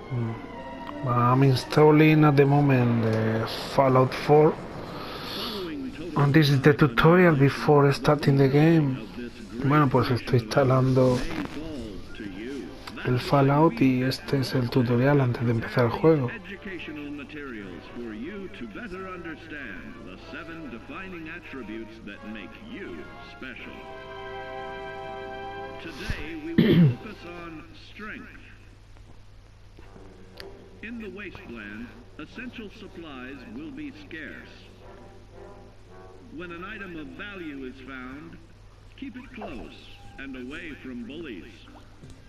I'm installing at the moment the Fallout 4, and this is the tutorial before starting the game. Bueno, pues estoy instalando el Fallout y este es el tutorial antes de empezar el juego. Today we will focus on strength. In the wasteland, essential supplies will be scarce. When an item of value is found, keep it close and away from bullies.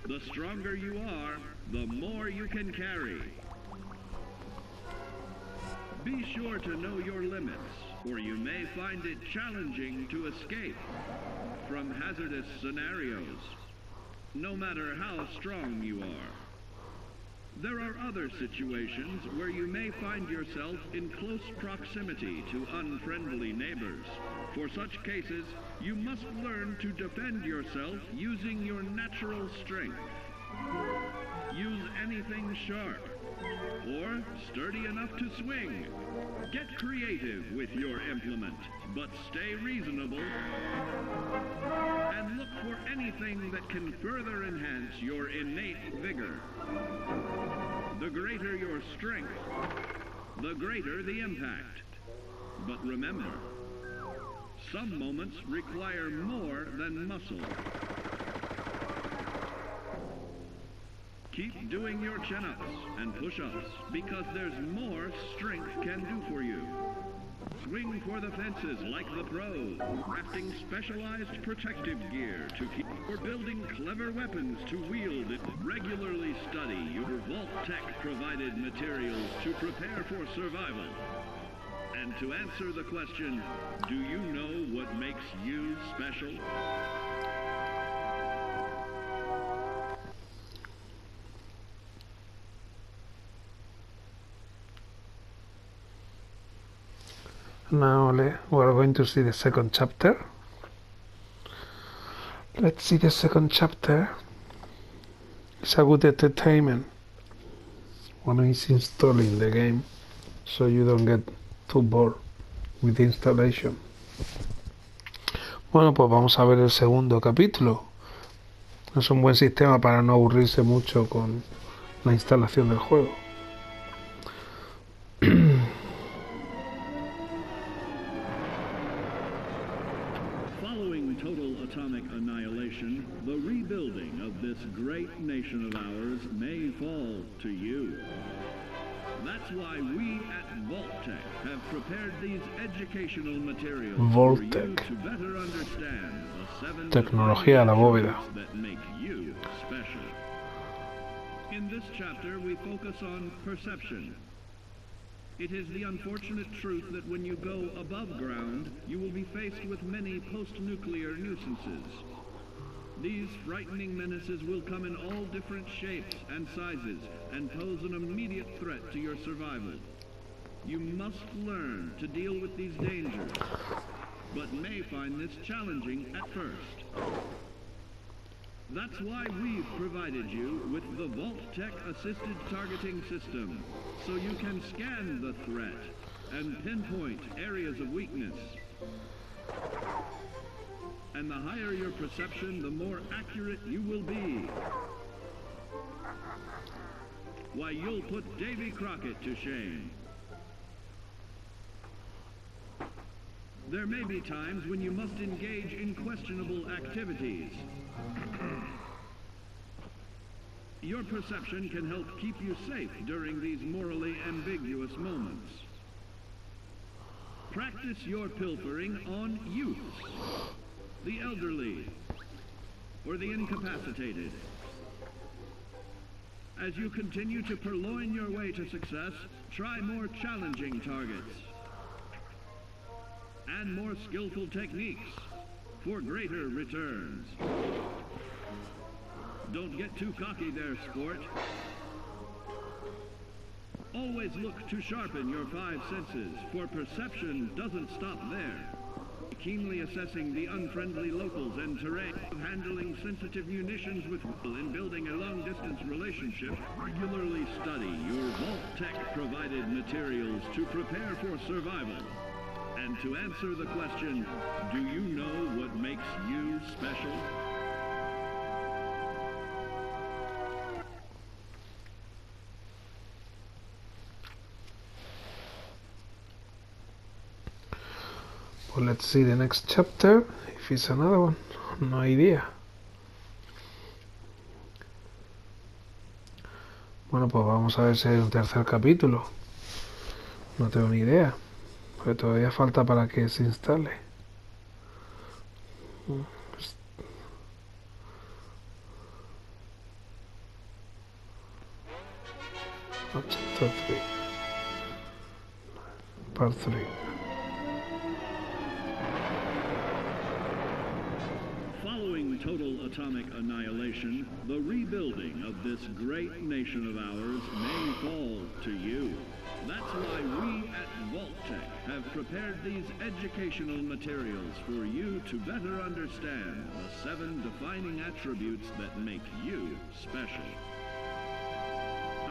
The stronger you are, the more you can carry. Be sure to know your limits, or you may find it challenging to escape from hazardous scenarios, no matter how strong you are. There are other situations where you may find yourself in close proximity to unfriendly neighbors. For such cases, you must learn to defend yourself using your natural strength. Use anything sharp or sturdy enough to swing. Get creative with your implement, but stay reasonable and look for anything that can further enhance your innate vigor. The greater your strength, the greater the impact. But remember, some moments require more than muscle. Keep doing your chin-ups and push-ups because there's more strength can do for you. Swing for the fences like the pros, crafting specialized protective gear to keep, or building clever weapons to wield it. Regularly study your Vault-Tec provided materials to prepare for survival. And to answer the question, do you know what makes you special? Now we're going to see the second chapter. Let's see the second chapter. It's a good entertainment when it's installing the game, so you don't get too bored with the installation. Bueno, pues vamos a ver el segundo capítulo. Es un buen sistema para no aburrirse mucho con la instalación del juego. Following total atomic annihilation, the rebuilding of this great nation of ours may fall to you. That's why we at Vault-Tec have prepared these educational materials for you to better understand the 7 Tecnología a la bóveda. that make you special. In this chapter, we focus on perception. It is the unfortunate truth that when you go above ground, you will be faced with many post-nuclear nuisances. These frightening menaces will come in all different shapes and sizes and pose an immediate threat to your survival. You must learn to deal with these dangers, but may find this challenging at first. That's why we've provided you with the Vault-Tec assisted targeting system, so you can scan the threat and pinpoint areas of weakness. And the higher your perception, the more accurate you will be. Why, you'll put Davy Crockett to shame. There may be times when you must engage in questionable activities. Your perception can help keep you safe during these morally ambiguous moments. Practice your pilfering on youths, the elderly, or the incapacitated. As you continue to purloin your way to success, try more challenging targets and more skillful techniques for greater returns. Don't get too cocky there, sport. Always look to sharpen your 5 senses, for perception doesn't stop there. keenly assessing the unfriendly locals and terrain, of handling sensitive munitions with will in building a long-distance relationship. Regularly study your Vault-Tec-provided materials to prepare for survival. And to answer the question, do you know what makes you special? Well, let's see the next chapter, if it's another one, no idea. Bueno, pues vamos a ver si hay un tercer capítulo. No tengo ni idea, porque todavía falta para que se instale. Chapter 3, Part 3. Following total atomic annihilation, the rebuilding of this great nation of ours may fall to you. That's why we at Vault-Tec have prepared these educational materials for you to better understand the 7 defining attributes that make you special.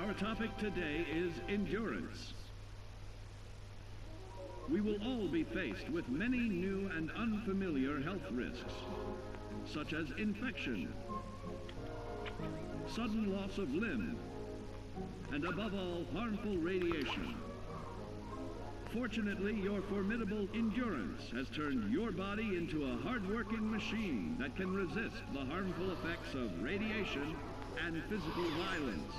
Our topic today is endurance. We will all be faced with many new and unfamiliar health risks, such as infection, sudden loss of limb, and above all, harmful radiation. Fortunately, your formidable endurance has turned your body into a hard-working machine that can resist the harmful effects of radiation and physical violence.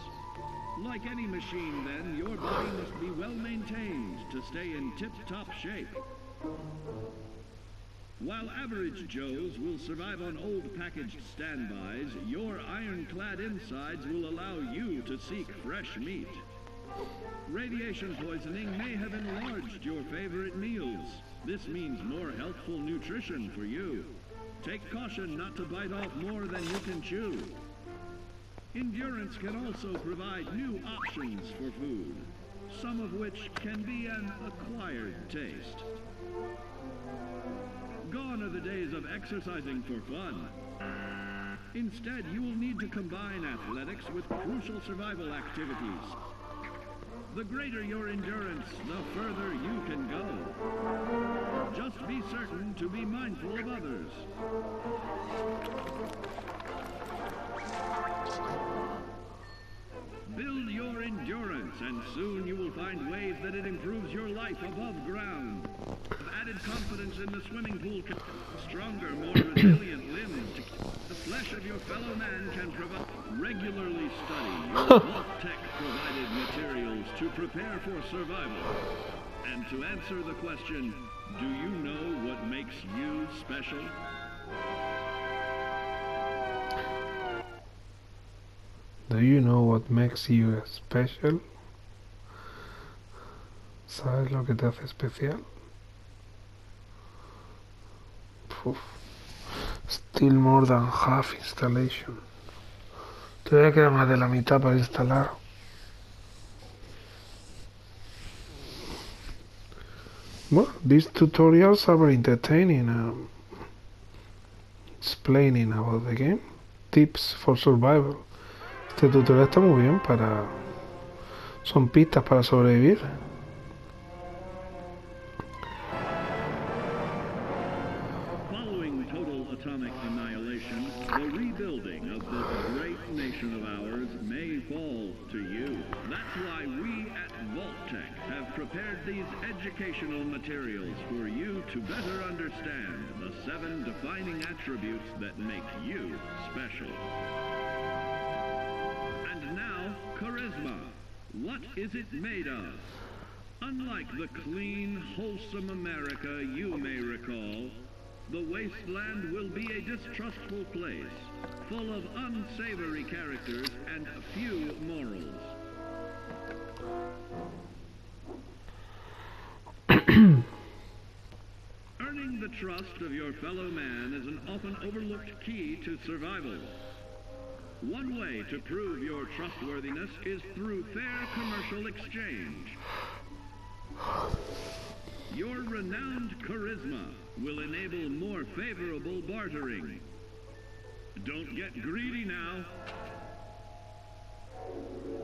Like any machine, then, your body must be well maintained to stay in tip-top shape. While average Joes will survive on old packaged standbys, your ironclad insides will allow you to seek fresh meat. Radiation poisoning may have enlarged your favorite meals. This means more healthful nutrition for you. Take caution not to bite off more than you can chew. Endurance can also provide new options for food, some of which can be an acquired taste. Gone are the days of exercising for fun. Instead, you will need to combine athletics with crucial survival activities. The greater your endurance, the further you can go. Just be certain to be mindful of others. Build your endurance, and soon you will find ways that it improves your life above ground. With added confidence in the swimming pool, stronger, more resilient limbs. The flesh of your fellow man can provide. Regularly study your Vault-Tec-provided materials to prepare for survival. And to answer the question, do you know what makes you special? Do you know what makes you special? ¿Sabes lo que te hace especial? Uf. Still more than half installation. Todavía queda más de la mitad para instalar. Well, these tutorials are very entertaining. Explaining about the game. Tips for survival. Este tutorial está muy bien para... Son pistas para sobrevivir. Following total atomic annihilation, the rebuilding of this great nation of ours may fall to you. That's why we at Vault-Tec have prepared these educational materials for you to better understand the 7 defining attributes that make you special. And now, charisma. What is it made of? Unlike the clean, wholesome America you may recall, the wasteland will be a distrustful place, full of unsavory characters and few morals. Earning the trust of your fellow man is an often overlooked key to survival. One way to prove your trustworthiness is through fair commercial exchange. Your renowned charisma will enable more favorable bartering. Don't get greedy now.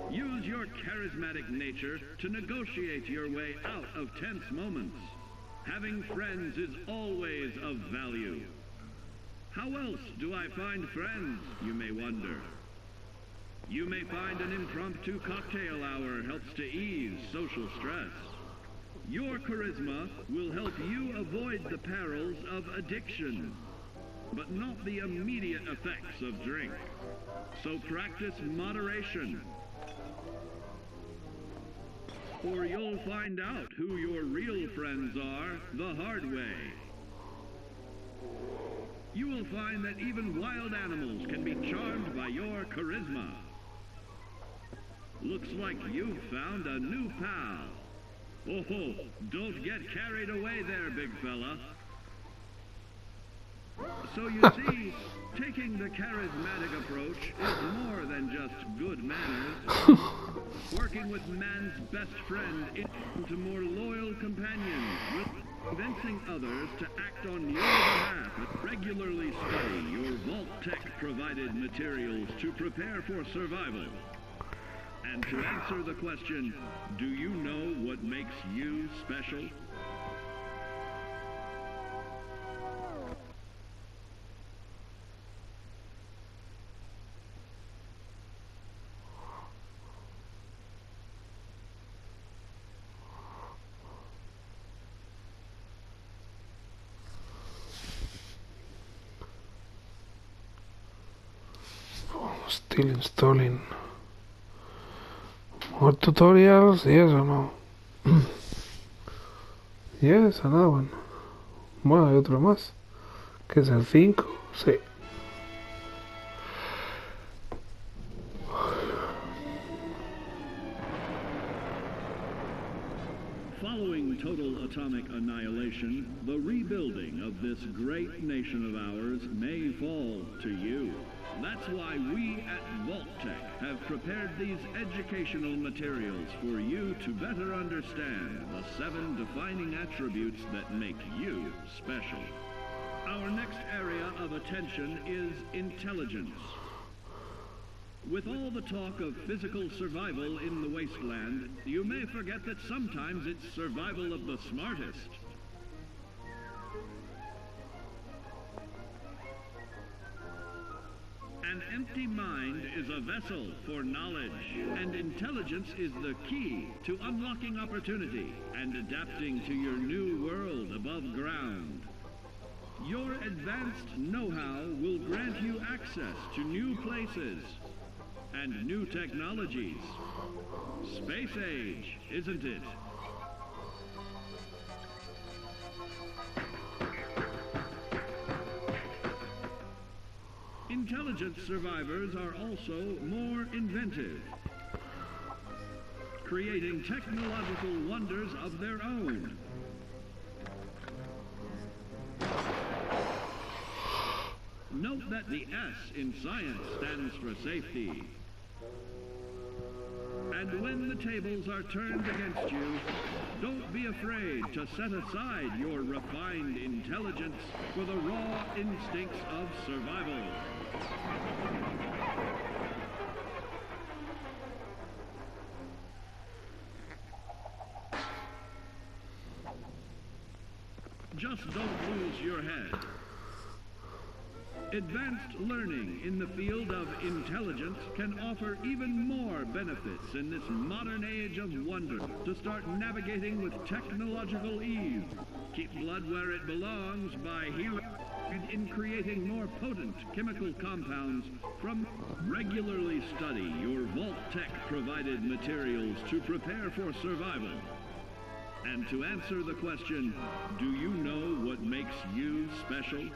Use your charismatic nature to negotiate your way out of tense moments. Having friends is always of value. How else do I find friends, you may wonder? You may find an impromptu cocktail hour helps to ease social stress. Your charisma will help you avoid the perils of addiction, but not the immediate effects of drink. So practice moderation, or you'll find out who your real friends are the hard way. You will find that even wild animals can be charmed by your charisma. Looks like you've found a new pal. Oh, don't get carried away there, big fella. So you see, taking the charismatic approach is more than just good manners. Working with man's best friend into more loyal companions, with convincing others to act on your behalf. Regularly study your Vault-Tec-provided materials to prepare for survival. And to answer the question, do you know what makes you special? Still installing. More tutorials, yes or no? Yes, another one. Bueno, hay otro más. Que es el 5. Sí. Following total atomic annihilation, the rebuilding of this great nation of ours may fall to you. That's why we at Vault-Tec have prepared these educational materials for you to better understand the 7 defining attributes that make you special. Our next area of attention is intelligence. With all the talk of physical survival in the wasteland, you may forget that sometimes it's survival of the smartest. An empty mind is a vessel for knowledge, and intelligence is the key to unlocking opportunity and adapting to your new world above ground. Your advanced know-how will grant you access to new places and new technologies. Space age, isn't it? Intelligent survivors are also more inventive, creating technological wonders of their own. Note that the S in science stands for safety. And when the tables are turned against you, don't be afraid to set aside your refined intelligence for the raw instincts of survival. Just don't lose your head. Advanced learning in the field of intelligence can offer even more benefits in this modern age of wonder to start navigating with technological ease. Keep blood where it belongs by healing and in creating more potent chemical compounds from. Regularly study your Vault-Tec provided materials to prepare for survival. And to answer the question, do you know what makes you special?